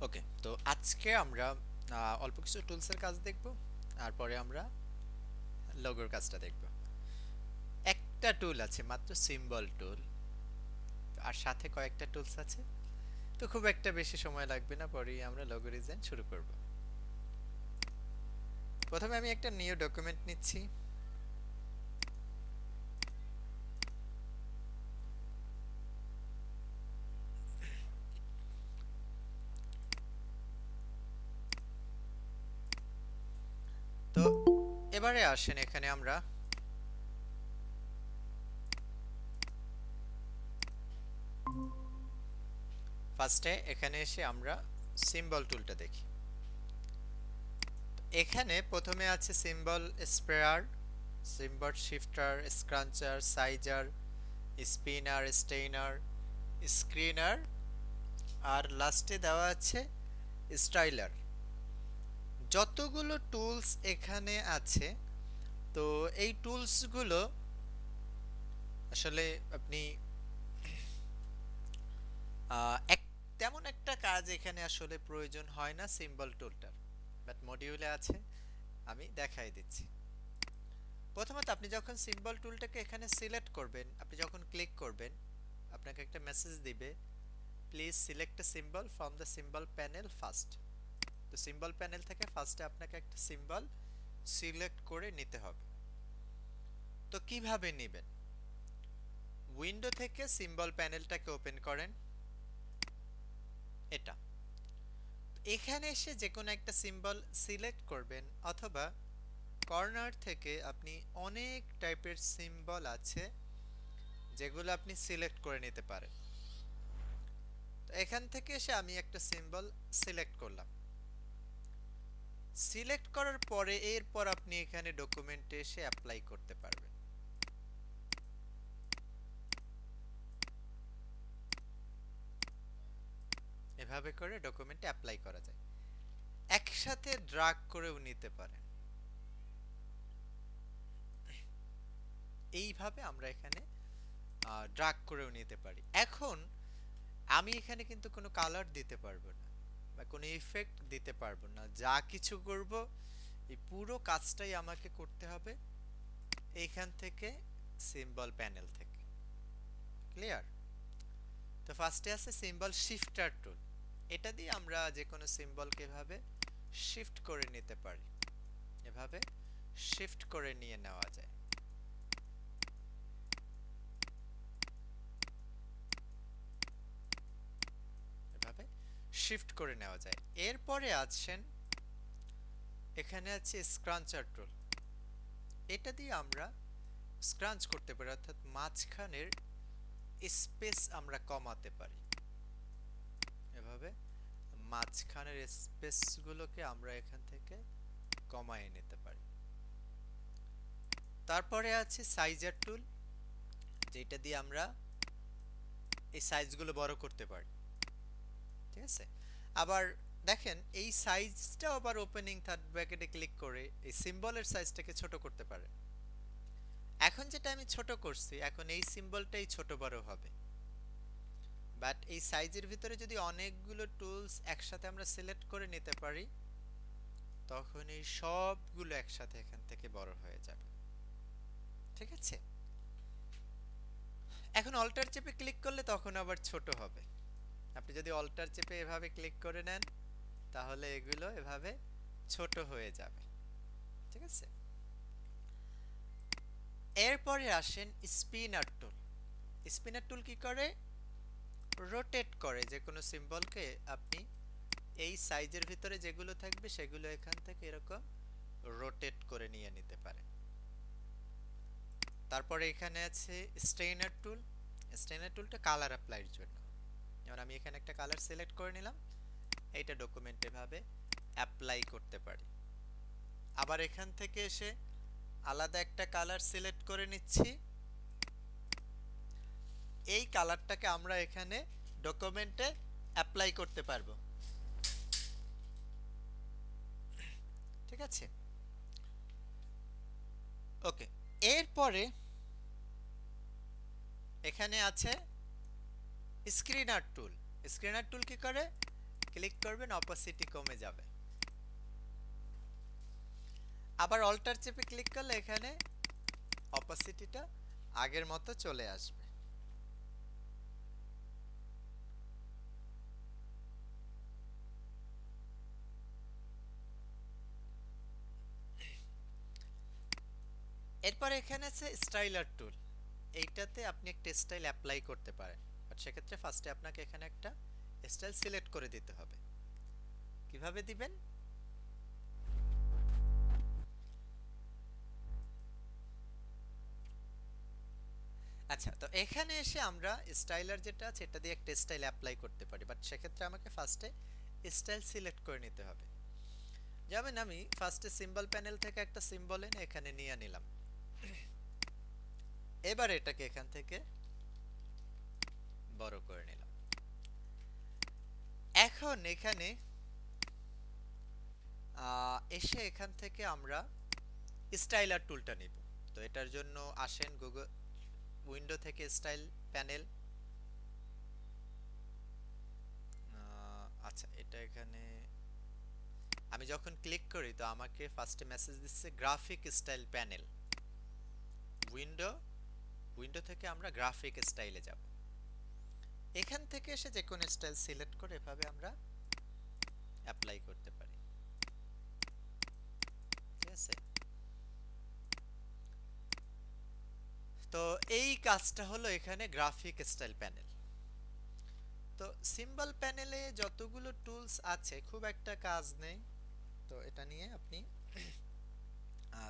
ওকে, তো আজকে আমরা অল্প কিছু টুলসের কাজ দেখব, আর পরে আমরা লোগোর কাজটা দেখব। একটা টুল আছে মাত্র, সিম্বল টুল, আর সাথে কয়েকটা টুলস আছে। তো খুব একটা বেশি সময় লাগবে না, পরেই আমরা লোগো ডিজাইন শুরু করব। প্রথমে আমি একটা নিউ ডকুমেন্ট নিচ্ছি। তো এবারে আসেন, এখানে আমরা ফার্স্টে এখানে এসে আমরা সিম্বল টুলটা দেখি। এখানে প্রথমে আছে symbol sprayer, symbol shifter, scruncher, sizer, spinner, stainer, screener, আর লাস্টে দেওয়া আছে স্টাইলার। যতগুলো টুলস এখানে আছে, তো এই টুলসগুলো আসলে আপনি এক তেমন একটা কাজ এখানে আসলে প্রয়োজন হয় না সিম্বল টুলটার, বাট মডিউলে আছে, আমি দেখাই দিচ্ছি। প্রথমত আপনি যখন সিম্বল টুলটাকে এখানে সিলেক্ট করবেন, আপনি যখন ক্লিক করবেন, আপনাকে একটা মেসেজ দিবে, please select a symbol from the symbol panel first. তো সিম্বল প্যানেল থেকে ফার্স্টে আপনাকে একটা সিম্বল সিলেক্ট করে নিতে হবে। তো কিভাবে নেবেন? উইন্ডো থেকে সিম্বল প্যানেলটাকে ওপেন করেন, এটা এখানে এসে যে কোনো একটা সিম্বল সিলেক্ট করবেন, অথবা কর্নার থেকে আপনি অনেক টাইপের সিম্বল আছে যেগুলো আপনি সিলেক্ট করে নিতে পারেন। তো এখান থেকে এসে আমি একটা সিম্বল সিলেক্ট করলাম। সিলেক্ট করার পরে এরপর আপনি এখানে ডকুমেন্টে এসে অ্যাপ্লাই করতে পারবেন। এভাবে করে ডকুমেন্টে অ্যাপ্লাই করা যায়। একসাথে ড্রাগ করেও নিতে পারেন। এইভাবে আমরা এখানে ড্রাগ করেও নিতে পারি। এখন আমি এখানে কিন্তু কোনো কালার দিতে পারবো না বা কোনো ইফেক্ট দিতে পারবো না। যা কিছু করব, এই পুরো কাজটাই আমাকে করতে হবে এইখান থেকে, সিম্বল প্যানেল থেকে। ক্লিয়ার? তো ফার্স্টে আছে সিম্বল শিফটার টুল। এটা দিয়ে আমরা যে কোনো সিম্বলকে এভাবে শিফট করে নিতে পারি। এভাবে শিফট করে নিয়ে নেওয়া যায়। এভাবে শিফট করে নেওয়া যায়। এরপরে আছেন, এখানে আছে স্ক্রাঞ্চার টুল। এটা দিয়ে আমরা স্ক্রাঞ্চ করতে পারি, অর্থাৎ মাঝখানের স্পেস আমরা কমাতে পারি। এভাবে মাঝখানের স্পেসগুলোকে আমরা এখান থেকে কমায় নিতে পারি। তারপরে আছে সাইজার টুল, যেটা দিয়ে আমরা এই সাইজগুলো বড় করতে পারি। ঠিক আছে? আবার দেখেন, এই সাইজটাও আবার ওপেনিং থার্ড ব্র্যাকেটে ক্লিক করে এই সিম্বলের সাইজটাকে ছোট করতে পারে। এখন যেটা আমি ছোট করছি, এখন এই সিম্বলটাই ছোট বড় হবে। বাট এই সাইজের ভিতরে যদি অনেকগুলো টুলস একসাথে আমরা সিলেক্ট করে নিতে পারি, তখন এই সবগুলো একসাথে এখান থেকে বড় হয়ে যাবে। ঠিক আছে? এখন অল্টার চেপে ক্লিক করলে তখন আবার ছোট হবে। আপনি যদি অল্টার চেপে এভাবে ক্লিক করে নেন, তাহলে এগুলো এভাবে ছোট হয়ে যাবে। ঠিক আছে? এরপরে আসেন স্পিনার টুল। স্পিনার টুল কি করে? রোটেট করে যে কোনো সিম্বলকে আপনি এই সাইজের ভিতরে যেগুলো থাকবে সেগুলো এখান থেকে এরকম রোটেট করে নিয়ে নিতে পারে। তারপরে এখানে আছে স্টেইনার টুল। স্টেইনার টুলটা কালার অ্যাপ্লাইয়ের জন্য। যেমন আমি এখানে একটা কালার সিলেক্ট করে নিলাম, এইটা ডকুমেন্টে ভাবে অ্যাপ্লাই করতে পারি। আবার এখান থেকে এসে আলাদা একটা কালার সিলেক্ট করে নিচ্ছি, এই কালারটাকে আমরা এখানে ডকুমেন্টে অ্যাপ্লাই করতে পারবো। ঠিক আছে? ওকে, এরপরে এখানে আছে স্ক্রিনার টুল। স্ক্রিনার টুল কি করে? ক্লিক করবেন অপাসিটি কমে যাবে। আবার অল্টার চেপে ক্লিক করলে এখানে অপাসিটিটা আগের মতো চলে আসবে। এরপর এখানে আছে স্টাইলার টুল। এইটাতে আপনি একটা স্টাইল অ্যাপ্লাই করতে পারেন, বাট সেক্ষেত্রে ফার্স্টে আপনাকে এখানে একটা স্টাইল সিলেক্ট করে দিতে হবে। কিভাবে দিবেন? আচ্ছা, তো এখানে এসে আমরা স্টাইলার যেটা আছে এটা দিয়ে একটা স্টাইল অ্যাপ্লাই করতে পারি, বাট সেক্ষেত্রে আমাকে ফার্স্টে স্টাইল সিলেক্ট করে নিতে হবে। যেমন আমি ফার্স্টে সিম্বল প্যানেল থেকে একটা সিম্বল এনে এখানে নিয়ে নিলাম। এবার এটাকে এখান থেকে বড় করে নিলাম। এখন এখানে এসে এখান থেকে আমরা স্টাইলার টুলটা নিব। তো এটার জন্য আসেন গুগল উইন্ডো থেকে স্টাইল প্যানেল। আচ্ছা, এটা এখানে আমি যখন ক্লিক করি তো আমাকে ফার্স্টে মেসেজ দিচ্ছে graphic style panel. Window window থেকে আমরা গ্রাফিক স্টাইলে যাব। এখান থেকে এসে যে কোনো স্টাইল সিলেক্ট করে এভাবে আমরা অ্যাপ্লাই করতে পারি। ঠিক আছে, তো এই কাজটা হলো এখানে গ্রাফিক স্টাইল প্যানেল। তো সিম্বল প্যানেলে যতগুলো টুলস আছে খুব একটা কাজ নেই, তো এটা নিয়ে আপনি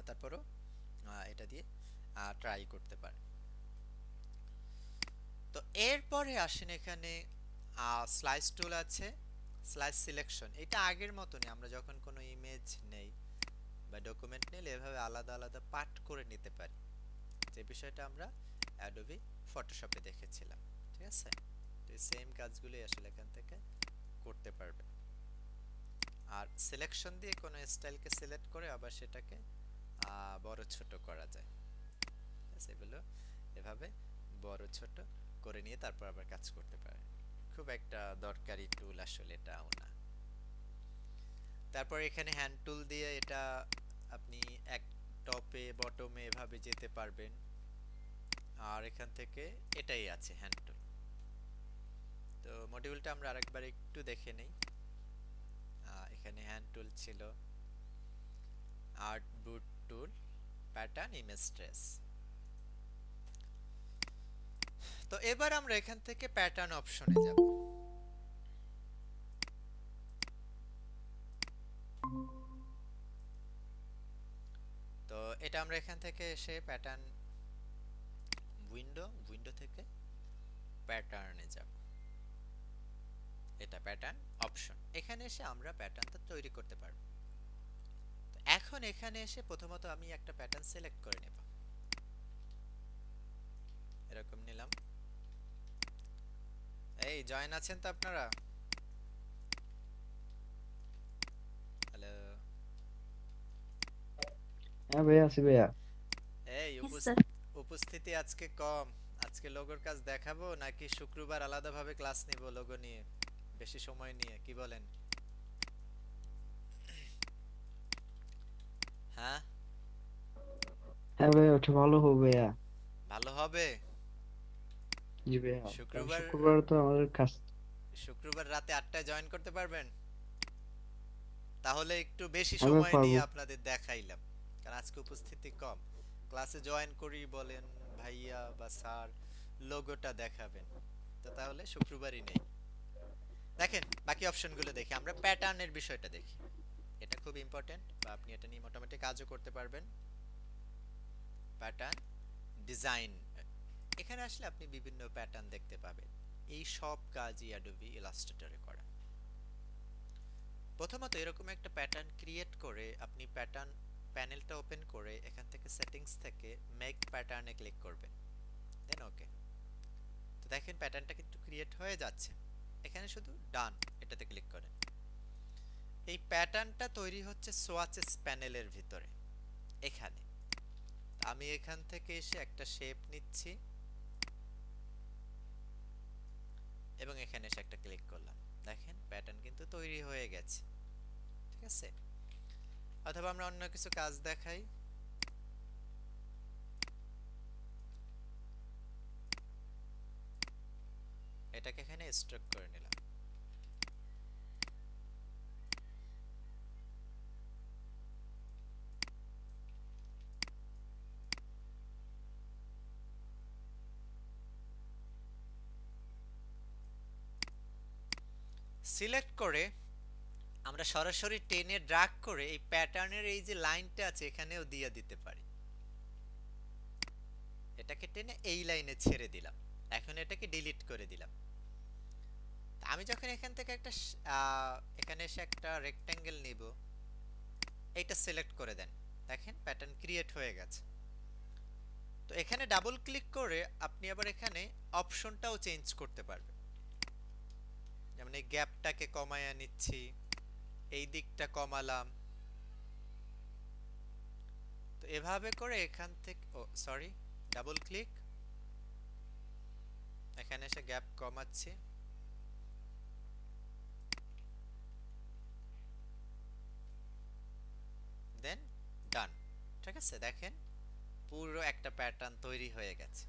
তারপরও এটা দিয়ে ট্রাই করতে পারেন। তো এরপরে আসেন এখানে স্লাইস টুল আছে, স্লাইস সিলেকশন। এটা আগের মতনই, আমরা যখন কোনো ইমেজ নেই বা ডকুমেন্ট নিলে এভাবে আলাদা আলাদা পার্ট করে নিতে পারি, যে বিষয়টা আমরা অ্যাডোবি ফটোশপে দেখেছিলাম। ঠিক আছে, তো এই সেম কাজগুলোই আসলে এখান থেকে করতে পারবে। আর সিলেকশন দিয়ে কোনো স্টাইলকে সিলেক্ট করে আবার সেটাকে বড় ছোট করা যায়। ঠিক আছে, এগুলো এভাবে বড় ছোট করে নিয়ে তারপর আবার কাজ করতে পারে। খুব একটা দরকারি টুল আসলে এটাও না। তারপর এখানে হ্যান্ড টুল দিয়ে এটা আপনি এক টপে বটমে এভাবে যেতে পারবেন। আর এখান থেকে এটাই আছে হ্যান্ড টুল। তো মডিউলটা আমরা আরেকবার একটু দেখে নেই। এখানে হ্যান্ড টুল ছিল, আর্ট বুট টুল, প্যাটার্ন, ইমেজ ট্রেস। তো এবার আমরা এখান থেকে প্যাটার্ন অপশনে যাব। তো এটা আমরা এখান থেকে এসে প্যাটার্ন উইন্ডো থেকে প্যাটার্নে যাব। এটা প্যাটার্ন অপশন। এখানে এসে আমরা প্যাটার্নটা তৈরি করতে পারবো। তো এখন এখানে এসে প্রথমত আমি একটা প্যাটার্ন সিলেক্ট করে নেব। এরকম নিলাম। এই জয়েন আছেন তো আপনারা? হ্যালো। হ্যাঁ ভাইয়া, আছি ভাইয়া। এই Yes, sir. উপস্থিতি আজকে কম। আজকে লোগোর কাজ দেখাবো নাকি শুক্রবার আলাদাভাবে ক্লাস নিব লোগো নিয়ে, বেশি সময় নিয়ে, কি বলেন? হ্যাঁ, হ্যাঁ ভাইয়া, ওটা ভালো হবে ভাইয়া। ভালো হবে। জি ভাইয়া, কারণ শুক্রবার শুক্রবার তো আমাদের কাজ। শুক্রবার রাতে 8টায় জয়েন করতে পারবেন? তাহলে একটু বেশি হ্যাঁ ভাইয়া, সময় পারবো। নিয়ে আপনাদের দেখাইলাম, কারণ আজকে উপস্থিতি কম। ক্লাসে জয়েন করি বলেন ভাইয়া বা স্যার, লোগোটা দেখাবেন, তো তাহলে শুক্রবারই নেই। দেখেন বাকি অপশনগুলো দেখি, আমরা প্যাটার্নের বিষয়টা দেখি। এটা খুব ইম্পর্টেন্ট, বা আপনি এটা নিয়ে মোটামুটি কাজও করতে পারবেন। প্যাটার্ন ডিজাইন, এখানে আসলে আপনি বিভিন্ন প্যাটার্ন দেখতে পাবেন। এই সব কাজই অ্যাডোবি ইলাস্ট্রেটরে করা। প্রথমত এরকম একটা প্যাটার্ন ক্রিয়েট করে আপনি প্যাটার্ন প্যানেলটা ওপেন করে এখান থেকে সেটিংস থেকে মেক প্যাটার্নে ক্লিক করবেন, দেন ওকে। তো দেখেন প্যাটার্নটা কিন্তু ক্রিয়েট হয়ে যাচ্ছে। এখানে শুধু ডান এটাতে ক্লিক করেন। এই প্যাটার্নটা তৈরি হচ্ছে সোয়াচেস প্যানেলের ভিতরে এখানে। আমি এখান থেকে এসে একটা শেপ নিচ্ছি এবং এখানে এসে একটা ক্লিক করলাম। দেখেন প্যাটার্ন কিন্তু তৈরি তৈরি হয়ে গেছে। ঠিক আছে, অথবা আমরা অন্য কিছু কাজ দেখাই। এটাকে এখানে স্ট্রোক করে নিলাম। সিলেক্ট করে আমরা সরাসরি টেনে ড্র্যাগ করে এই প্যাটার্নের এই যে লাইনটা আছে এখানেও দিয়ে দিতে পারি। এটাকে টেনে এই লাইনে ছেড়ে দিলাম, এখন এটাকে ডিলিট করে দিলাম। আমি যখন এখান থেকে একটা এখানে এসে একটা রেক্ট্যাঙ্গেল নিব, এইটা সিলেক্ট করে দেন, দেখেন প্যাটার্ন ক্রিয়েট হয়ে গেছে। তো এখানে ডাবল ক্লিক করে আপনি আবার এখানে অপশনটাও চেঞ্জ করতে পারবেন। যেমন এই গ্যাপটাকে কমায়া নিচ্ছি, এই দিকটা কমালাম। তো এভাবে করে এখান থেকে, ও সরি, ডাবল ক্লিক, এখানে এসে গ্যাপ কমাচ্ছি, দেন ডান। ঠিক আছে, দেখেন পুরো একটা প্যাটার্ন তৈরি হয়ে গেছে।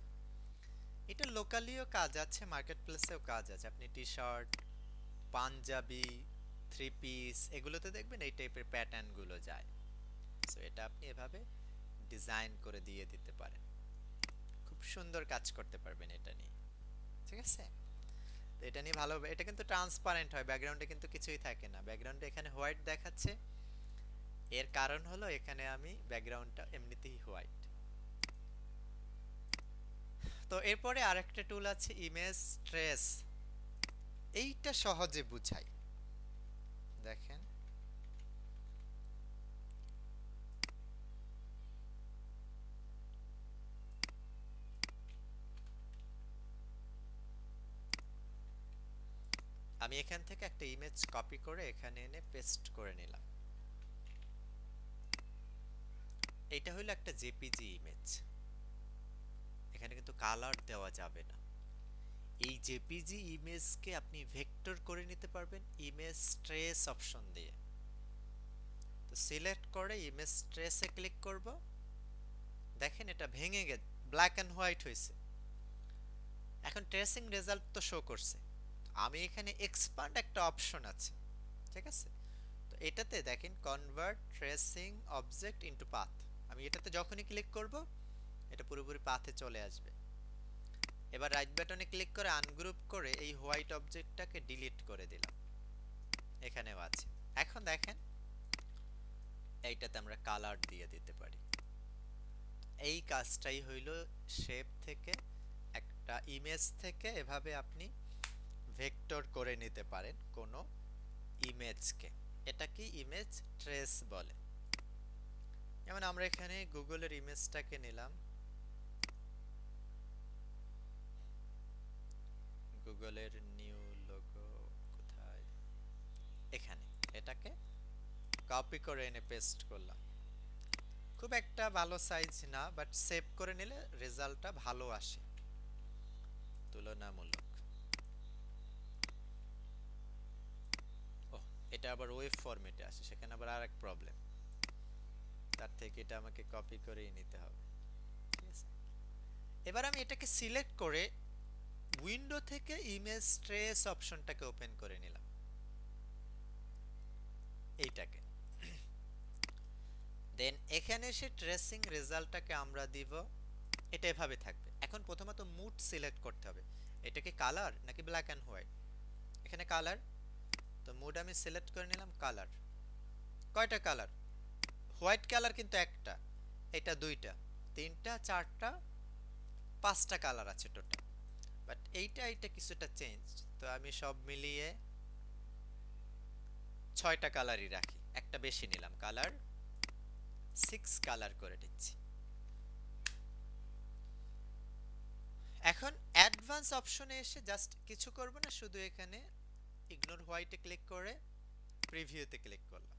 এটা লোকালিও কাজ আছে, মার্কেট প্লেসেও কাজ আছে। আপনি T shirt, panjabi, three piece, এগুলোতে দেখবেন এই টাইপের প্যাটার্ন গুলো যায়। সো এটা আপনি এভাবে ডিজাইন করে দিয়ে দিতে পারেন, খুব সুন্দর কাজ করতে পারবেন এটা নিয়ে। ঠিক আছে, তো এটা নিয়ে ভালো। এটা কিন্তু ট্রান্সপারেন্ট হয়, ব্যাকগ্রাউন্ডে কিন্তু কিছুই থাকে না। ব্যাকগ্রাউন্ডে এখানে হোয়াইট দেখাচ্ছে, এর কারণ হলো এখানে আমি ব্যাকগ্রাউন্ডটা এমনিতেই হোয়াইট। তো এরপরে আরেকটা টুল আছে ইমেজ ট্রেস, এইটা সহজে বুঝাই, দেখেন। আমি এখান থেকে একটা ইমেজ কপি করে এখানে এনে পেস্ট করে নিলাম। এটা হলো একটা জেপিজি ইমেজ, এখানে কিন্তু কালার দেওয়া যাবে না। এই জেপিজি ইমেজকে আপনি ভেক্টর করে নিতে পারবেন ইমেজ ট্রেস অপশন দিয়ে। তো সিলেক্ট করে ইমেজ ট্রেসে ক্লিক করব, দেখেন এটা ভেঙে গেছে, ব্ল্যাক এন্ড হোয়াইট হয়েছে। এখন ট্রেসিং রেজাল্ট তো শো করছে। আমি এখানে এক্সপান্ড একটা অপশন আছে, ঠিক আছে। তো এটাতে দেখেন convert tracing object into path, আমি এটাতে যখনই ক্লিক করব এটা পুরোপুরি পাথে চলে আসবে। এবার রাইট বাটনে ক্লিক করে আনগ্রুপ করে এই হোয়াইট অবজেক্টটাকে ডিলিট করে দিলাম, এখানেও আছে। এখন দেখেন এইটাতে আমরা কালার দিয়ে দিতে পারি। এই কাজটাই হইল শেপ থেকে, একটা ইমেজ থেকে এভাবে আপনি ভেক্টর করে নিতে পারেন কোনো ইমেজকে। এটা কি ইমেজ ট্রেস বলে। যেমন আমরা এখানে গুগলের ইমেজটাকে নিলাম, গুগলের নিউ লোগো কোথায়, এখানে। এটাকে কপি করে এনে পেস্ট করলাম। খুব একটা ভালো সাইজ না, বাট সেভ করে নিলে রেজাল্টটা ভালো আসে তুলনামূলক। ও, এটা আবার ওয়েব ফরম্যাটে আসে, সেখানে আবার আরেক প্রবলেম। তার থেকে এটা আমাকে কপি করেই নিতে হবে। ঠিক আছে, এবার আমি এটাকে সিলেক্ট করে উইন্ডো থেকে ইমেজ ট্রেস অপশনটাকে ওপেন করে নিলাম, এইটাকে। দেন এখানে এসে ট্রেসিং রেজাল্টটাকে আমরা দিব, এটা এভাবে থাকবে। এখন প্রথমত মুড সিলেক্ট করতে হবে, এটা কি কালার নাকি ব্ল্যাক এন্ড হোয়াইট। এখানে কালার, তো মুড আমি সিলেক্ট করে নিলাম কালার। কয়টা কালার? হোয়াইট কালার কিন্তু একটা, এটা দুইটা, তিনটা, চারটা, পাঁচটা কালার আছে টোটাল। বাট এইটা কিছুটা চেঞ্জ, তো আমি সব মিলিয়ে ছয়টা কালারই রাখি, একটা বেশি নিলাম, কালার 6 কালার করে দিচ্ছি। এখন অ্যাডভান্স অপশনে এসে জাস্ট কিছু করব না, শুধু এখানে ইগনোর হোয়াইটে ক্লিক করে প্রিভিউতে ক্লিক করলাম,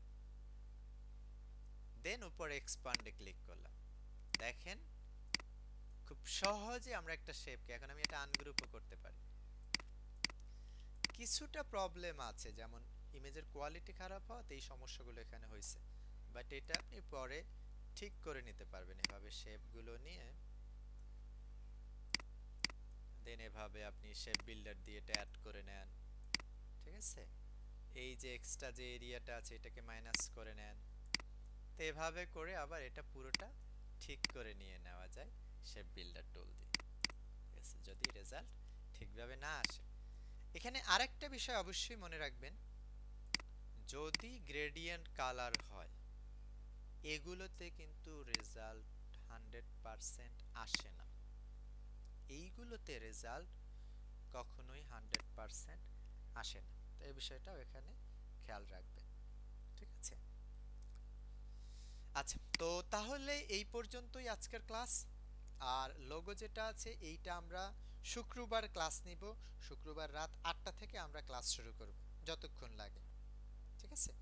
দেন উপরে এক্সপান্ডে ক্লিক করলাম। দেখেন খুব সহজে আমরা একটা শেপকে, এখন আমি এটা আনগ্রুপও করতে পারি। কিছুটা প্রবলেম আছে, যেমন ইমেজের কোয়ালিটি খারাপ হওয়াতে এই সমস্যাগুলো এখানে হয়েছে। বাট এটা আপনি পরে ঠিক করে নিতে পারবেন এভাবে শেপগুলো নিয়ে। দেন এভাবে আপনি শেপ বিল্ডার দিয়ে এটা অ্যাড করে নেন, ঠিক আছে। এই যে এক্সট্রা যে এরিয়াটা আছে এটাকে মাইনাস করে নেন। তো এভাবে করে আবার এটা পুরোটা ঠিক করে নিয়ে নেওয়া যায় শেপ বিল্ডার টুল দিয়ে, ঠিক আছে, যদি রেজাল্ট ঠিকভাবে না আসে। এখানে আরেকটা বিষয় অবশ্যই মনে রাখবেন, যদি গ্রেডিয়েন্ট কালার হয় এগুলোতে কিন্তু রেজাল্ট 100% আসে না। এইগুলোতে রেজাল্ট কখনোই 100% আসে না। তো এই বিষয়টাও এখানে খেয়াল রাখবেন, ঠিক আছে। আচ্ছা, তো তাহলে এই পর্যন্তই আজকের ক্লাস। আর লোগো যেটা আছে এইটা আমরা শুক্রবার ক্লাস নিব। শুক্রবার রাত 8টা থেকে আমরা ক্লাস শুরু করব, যতক্ষণ লাগে, ঠিক আছে।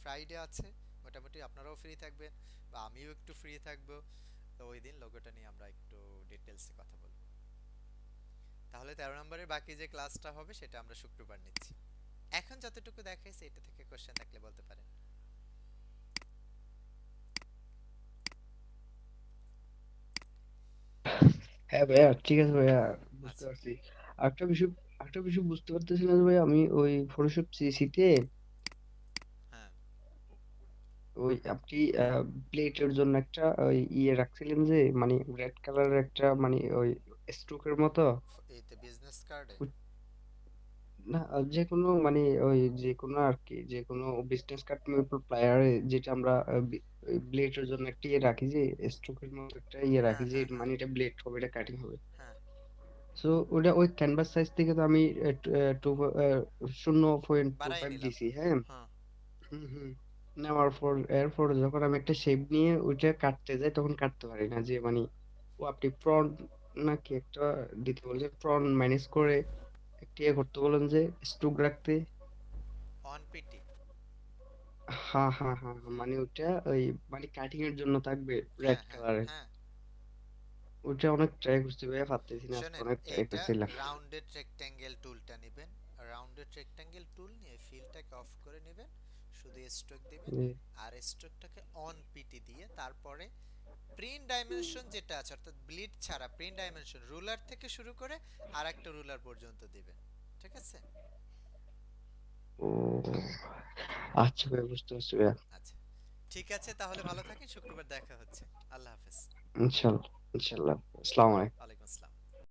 ফ্রাইডে আছে, মোটামুটি আপনারাও ফ্রি থাকবেন বা আমিও একটু ফ্রি থাকবো। তো ওই দিন লোগোটা নিয়ে আমরা একটু ডিটেলসে কথা বলবো। তাহলে 13 নম্বরের বাকি যে ক্লাসটা হবে সেটা আমরা শুক্রবার নিচ্ছি। এখন যতটুকু দেখাইছে এটা থেকে কোশ্চেন থাকলে বলতে পারেন। হ্যাঁ ভাইয়া, ঠিক আছে ভাইয়া, বুঝতে আচ্ছা। পারছি। আরেকটা বিষয় আরেকটা বিষয় বুঝতে পারতেছি না যে ভাই, আমি ওই ফটোশপ সিসিতে হ্যাঁ, ওই আপনি প্লেটের জন্য একটা ওই ইয়ে রাখছিলেন যে, মানে রেড কালারের একটা, মানে ওই স্ট্রোকের মতো। এইতে বিজনেস কার্ডে। না, যে কোনো মানে ওই যে কোনো আর কি, যে কোনো বিজনেস কার্ড প্লায়ারে যেটা আমরা ব্লেডের জন্য একটা ইয়ে রাখি, যে স্ট্রোকের মতো একটা ইয়ে হ্যাঁ রাখি, যে হ্যাঁ হ্যাঁ মানে এটা ব্লেড হবে, এটা কাটিং হবে। হ্যাঁ। সো ওটা ওই ক্যানভাস সাইজ থেকে তো আমি টু 0.25 বাড়াই নিলাম। দিছি, হ্যাঁ। হ্যাঁ। হুম হুম। নেওয়ার পর এরপর যখন আমি একটা শেপ নিয়ে ওইটা কাটতে যাই, তখন কাটতে পারি না, যে মানে ও আপনি প্রন নাকি একটা দিতে বলছে, প্রন ম্যানেজ করে একটা ইয়ে করতে বলেন, যে স্ট্রোক রাখতে। On PT. হ্যাঁ হ্যাঁ হ্যাঁ হ্যাঁ, হুম। মানে ওটা ওই মানে কাটিং এর জন্য থাকবে রেড হ্যাঁ হ্যাঁ কালারের। হ্যাঁ। ওটা অনেক ট্রাই করছি ভাইয়া, পারতেছি না, আজকে শোনেন, অনেক ট্রাই এইটা করছিলাম। রাউন্ডেড রেক্ট্যাঙ্গেল টুলটা নেবেন। রাউন্ডেড রেক্ট্যাঙ্গেল টুল নিয়ে ফিলটাকে অফ করে নেবেন, শুধু স্ট্রোক দিবেন। জি। আর স্ট্রোকটাকে অন পিটি দিয়ে তারপরে প্রিন্ট ডাইমেনশন যেটা আছে, অর্থাৎ ব্লিড ছাড়া প্রিন্ট ডাইমেনশন রুলার থেকে শুরু করে আর একটা রুলার পর্যন্ত দিবেন, ঠিক আছে। ও আচ্ছা ভাইয়া, বুঝতে পারছি ভাইয়া। আচ্ছা, ঠিক আছে, তাহলে ভালো থাকেন, শুক্রবার দেখা হচ্ছে। আল্লাহ হাফেজ। ইনশাল্লাহ ইনশাল্লাহ। আসসালামু আলাইকুম। ওয়ালাইকুম আসসালাম।